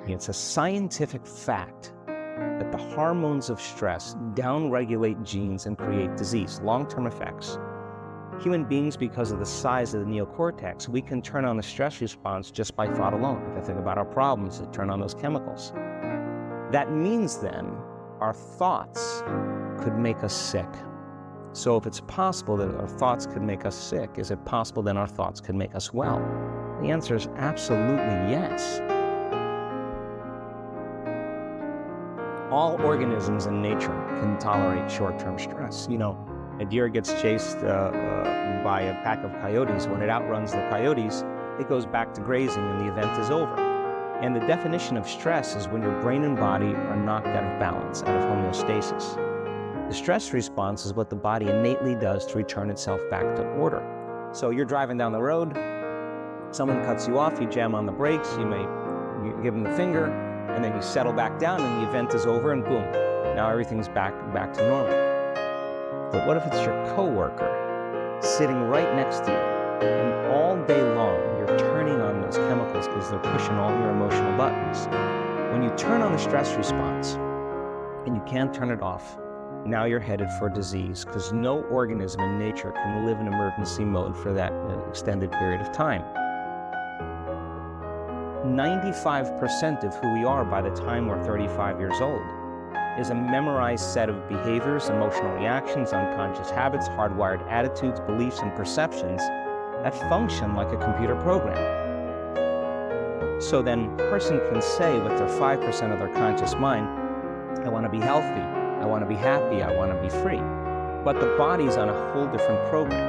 It's a scientific fact that the hormones of stress downregulate genes and create disease, long-term effects. Human beings, because of the size of the neocortex, we can turn on the stress response just by thought alone. If I think about our problems, to turn on those chemicals. That means then our thoughts could make us sick. So if it's possible that our thoughts could make us sick, is it possible then our thoughts could make us well? The answer is absolutely yes. All organisms in nature can tolerate short-term stress. You know, a deer gets chased by a pack of coyotes. When it outruns the coyotes, it goes back to grazing and the event is over. And the definition of stress is when your brain and body are knocked out of balance, out of homeostasis. The stress response is what the body innately does to return itself back to order. So you're driving down the road, someone cuts you off, you jam on the brakes, you give them the finger, and then you settle back down and the event is over and boom, now everything's back to normal. But what if it's your coworker sitting right next to you and all day long you're turning on those chemicals because they're pushing all your emotional buttons? When you turn on the stress response and you can't turn it off, now you're headed for disease, because no organism in nature can live in emergency mode for that extended period of time. 95% of who we are by the time we're 35 years old is a memorized set of behaviors, emotional reactions, unconscious habits, hardwired attitudes, beliefs, and perceptions that function like a computer program. So then a person can say with their 5% of their conscious mind, I want to be healthy, I want to be happy, I want to be free. But the body's on a whole different program.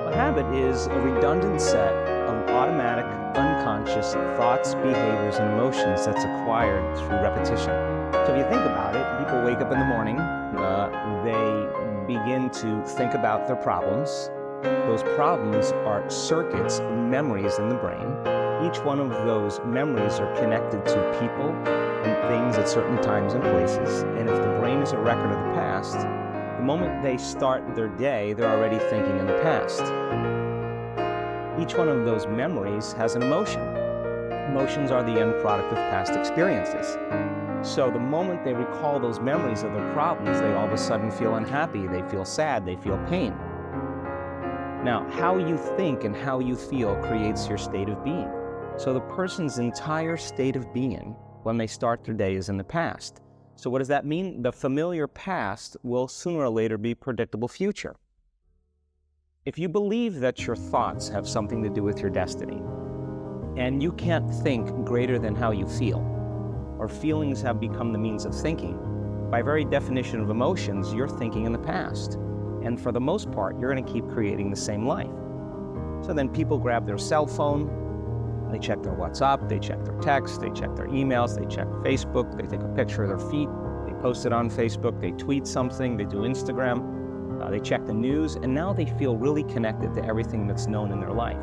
A habit is a redundant set of automatic, unconscious thoughts, behaviors, and emotions that's acquired through repetition. So if you think about it, people wake up in the morning, they begin to think about their problems. Those problems are circuits, memories in the brain. Each one of those memories are connected to people and things at certain times and places. And if the brain is a record of the past, the moment they start their day, they're already thinking in the past. Each one of those memories has an emotion. Emotions are the end product of past experiences. So the moment they recall those memories of their problems, they all of a sudden feel unhappy, they feel sad, they feel pain. Now, how you think and how you feel creates your state of being. So the person's entire state of being when they start their day is in the past. So what does that mean? The familiar past will sooner or later be predictable future. If you believe that your thoughts have something to do with your destiny, and you can't think greater than how you feel, or feelings have become the means of thinking, by very definition of emotions, you're thinking in the past. And for the most part, you're going to keep creating the same life. So then people grab their cell phone, they check their WhatsApp, they check their text, they check their emails, they check Facebook, they take a picture of their feet, they post it on Facebook, they tweet something, they do Instagram, they check the news, and now they feel really connected to everything that's known in their life.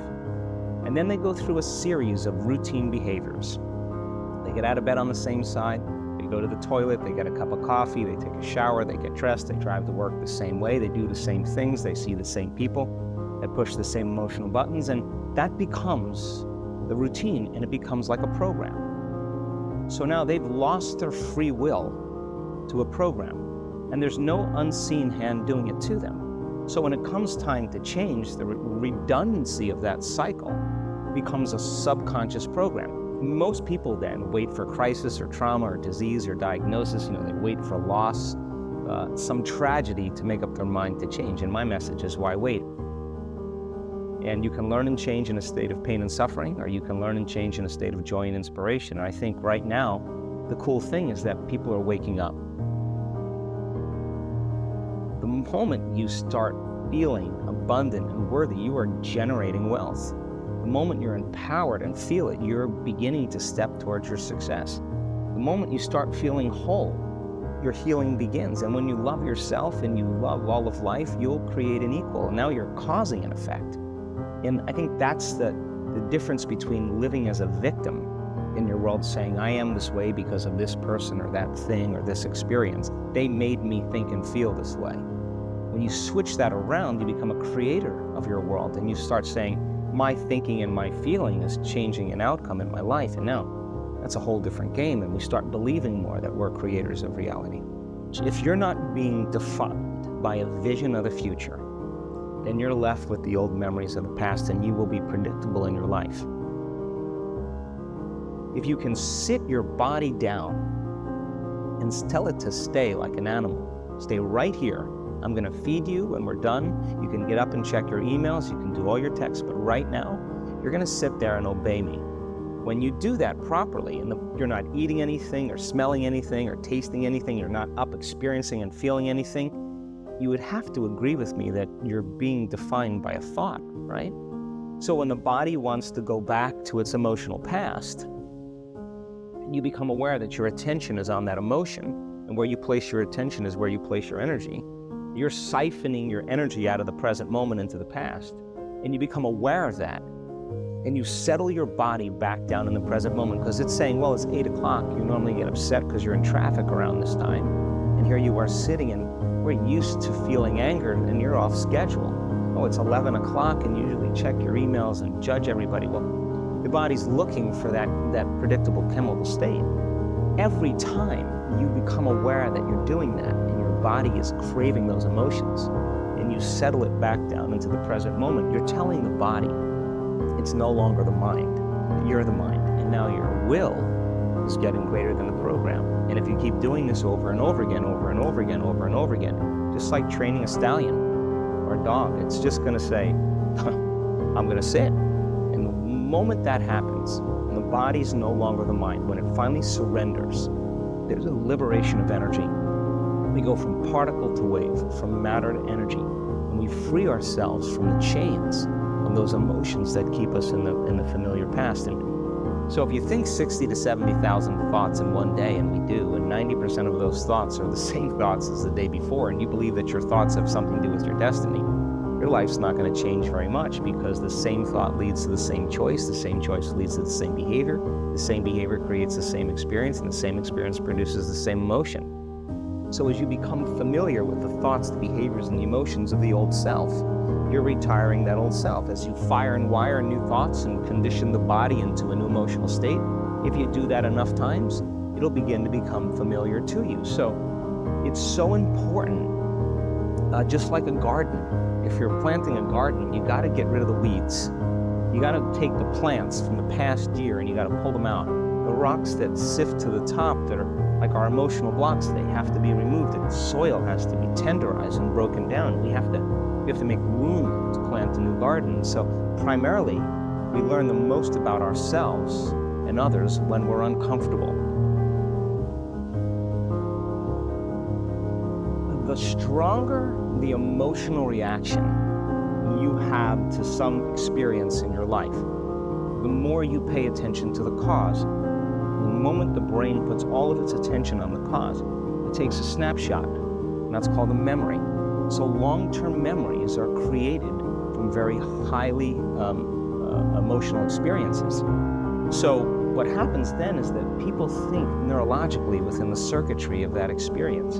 And then they go through a series of routine behaviors. They get out of bed on the same side, they go to the toilet, they get a cup of coffee, they take a shower, they get dressed, they drive to work the same way, they do the same things, they see the same people, they push the same emotional buttons, and that becomes the routine, and it becomes like a program. So now they've lost their free will to a program, and there's no unseen hand doing it to them. So when it comes time to change, the redundancy of that cycle becomes a subconscious program. Most people then wait for crisis or trauma or disease or diagnosis. They wait for loss, some tragedy to make up their mind to change. And my message is, why wait? And you can learn and change in a state of pain and suffering, or you can learn and change in a state of joy and inspiration. And I think right now, the cool thing is that people are waking up. The moment you start feeling abundant and worthy, you are generating wealth. The moment you're empowered and feel it, you're beginning to step towards your success. The moment you start feeling whole, your healing begins. And when you love yourself and you love all of life, you'll create an equal. And now you're causing an effect. And I think that's the difference between living as a victim in your world, saying, I am this way because of this person or that thing or this experience. They made me think and feel this way. When you switch that around, you become a creator of your world, and you start saying, my thinking and my feeling is changing an outcome in my life. And now that's a whole different game, and we start believing more that we're creators of reality. If you're not being defined by a vision of the future, then you're left with the old memories of the past, and you will be predictable in your life. If you can sit your body down and tell it to stay like an animal, stay right here. I'm going to feed you when we're done. You can get up and check your emails. You can do all your texts, but right now, you're going to sit there and obey me. When you do that properly, and you're not eating anything or smelling anything or tasting anything, you're not up experiencing and feeling anything, you would have to agree with me that you're being defined by a thought, right? So when the body wants to go back to its emotional past, you become aware that your attention is on that emotion, and where you place your attention is where you place your energy. You're siphoning your energy out of the present moment into the past, and you become aware of that. And you settle your body back down in the present moment, because it's saying, well, it's 8 o'clock. You normally get upset because you're in traffic around this time. And here you are sitting, and we're used to feeling anger, and you're off schedule. Oh, it's 11 o'clock, and you usually check your emails and judge everybody. Well, the body's looking for that predictable chemical state. Every time you become aware that you're doing that, and your body is craving those emotions, and you settle it back down into the present moment, you're telling the body, it's no longer the mind, you're the mind, and now your will is getting greater than the program. And if you keep doing this over and over again, over and over again, over and over again, just like training a stallion or a dog, it's just going to say, I'm going to sit. And the moment that happens, and the body's no longer the mind, when it finally surrenders, there's a liberation of energy. We go from particle to wave, from matter to energy, and we free ourselves from the chains of those emotions that keep us in the familiar past. And so if you think 60 to 70,000 thoughts in one day, and we do, and 90% of those thoughts are the same thoughts as the day before, and you believe that your thoughts have something to do with your destiny, your life's not going to change very much, because the same thought leads to the same choice leads to the same behavior creates the same experience, and the same experience produces the same emotion. So as you become familiar with the thoughts, the behaviors, and the emotions of the old self, you're retiring that old self. As you fire and wire new thoughts and condition the body into a new emotional state, if you do that enough times, it'll begin to become familiar to you. So it's so important, just like a garden. If you're planting a garden, you got to get rid of the weeds. You got to take the plants from the past year and you got to pull them out. The rocks that sift to the top that are like our emotional blocks, they have to be removed. The soil has to be tenderized and broken down. We have to make room to plant a new garden. So primarily, we learn the most about ourselves and others when we're uncomfortable. The stronger the emotional reaction you have to some experience in your life, the more you pay attention to the cause. The moment the brain puts all of its attention on the cause, it takes a snapshot, and that's called a memory. So long-term memories are created from very highly emotional experiences. So what happens then is that people think neurologically within the circuitry of that experience,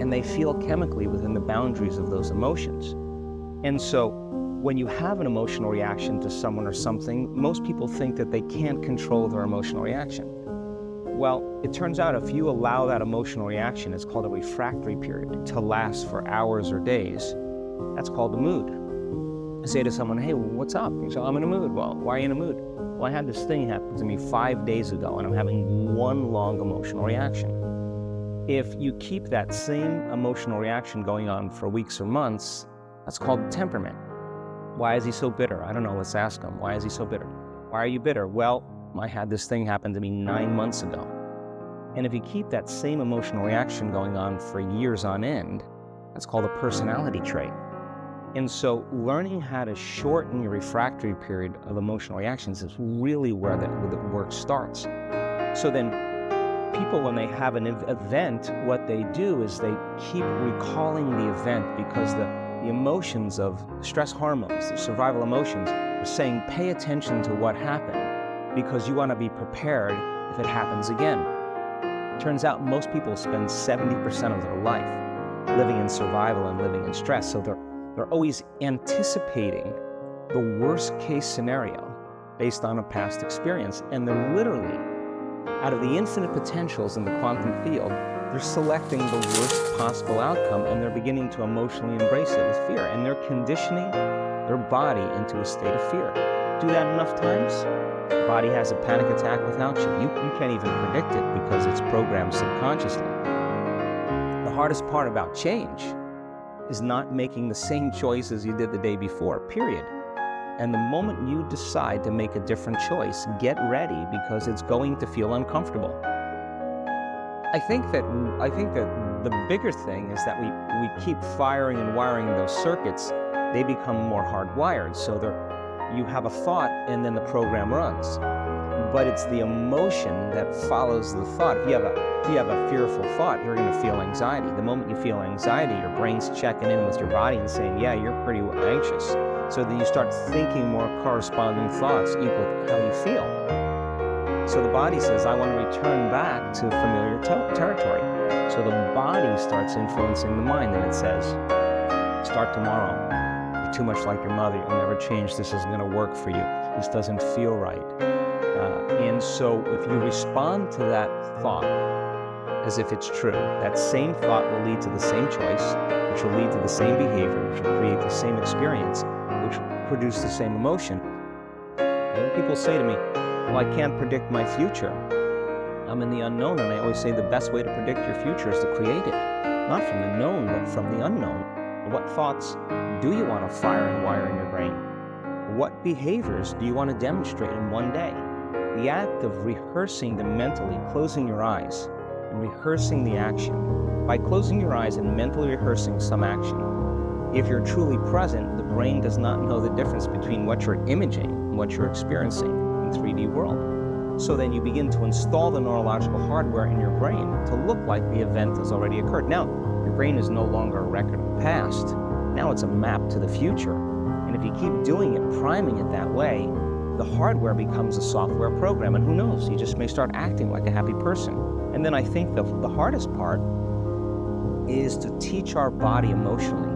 and they feel chemically within the boundaries of those emotions. And so when you have an emotional reaction to someone or something, most people think that they can't control their emotional reaction. Well, it turns out if you allow that emotional reaction, it's called a refractory period, to last for hours or days, that's called the mood. I say to someone, hey, what's up? You say, I'm in a mood. Well, why are you in a mood? Well, I had this thing happen to me 5 days ago, and I'm having one long emotional reaction. If you keep that same emotional reaction going on for weeks or months, that's called temperament. Why is he so bitter? I don't know, let's ask him. Why is he so bitter? Why are you bitter? Well, I had this thing happen to me 9 months ago. And if you keep that same emotional reaction going on for years on end, that's called a personality trait. And so learning how to shorten your refractory period of emotional reactions is really where the work starts. So then people, when they have an event, what they do is they keep recalling the event, because the emotions of stress hormones, the survival emotions, are saying pay attention to what happened because you want to be prepared if it happens again. It turns out most people spend 70% of their life living in survival and living in stress, so they're always anticipating the worst case scenario based on a past experience. And they're literally, out of the infinite potentials in the quantum field, they're selecting the worst possible outcome, and they're beginning to emotionally embrace it with fear. And they're conditioning their body into a state of fear. Do that enough times, the body has a panic attack without you. You can't even predict it because it's programmed subconsciously. The hardest part about change is not making the same choices you did the day before, period. And the moment you decide to make a different choice, get ready, because it's going to feel uncomfortable. I think that the bigger thing is that we keep firing and wiring those circuits. They become more hardwired. So you have a thought and then the program runs. But it's the emotion that follows the thought. If you have a fearful thought, you're going to feel anxiety. The moment you feel anxiety, your brain's checking in with your body and saying, yeah, you're pretty anxious. So that you start thinking more corresponding thoughts equal to how you feel. So the body says, I want to return back to familiar territory. So the body starts influencing the mind, and it says, start tomorrow. You're too much like your mother. You'll never change. This isn't going to work for you. This doesn't feel right. And so if you respond to that thought as if it's true, that same thought will lead to the same choice, which will lead to the same behavior, which will create the same experience, which will produce the same emotion. And when people say to me, well, I can't predict my future. I'm in the unknown, and I always say the best way to predict your future is to create it. Not from the known, but from the unknown. What thoughts do you want to fire and wire in your brain? What behaviors do you want to demonstrate in one day? The act of rehearsing them mentally, closing your eyes, and rehearsing the action. By closing your eyes and mentally rehearsing some action, if you're truly present, the brain does not know the difference between what you're imaging and what you're experiencing in 3D world. So then you begin to install the neurological hardware in your brain to look like the event has already occurred. Now, your brain is no longer a record of the past. Now it's a map to the future. And if you keep doing it, priming it that way, the hardware becomes a software program, and who knows, you just may start acting like a happy person. And then I think the hardest part is to teach our body emotionally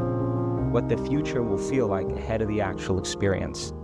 what the future will feel like ahead of the actual experience.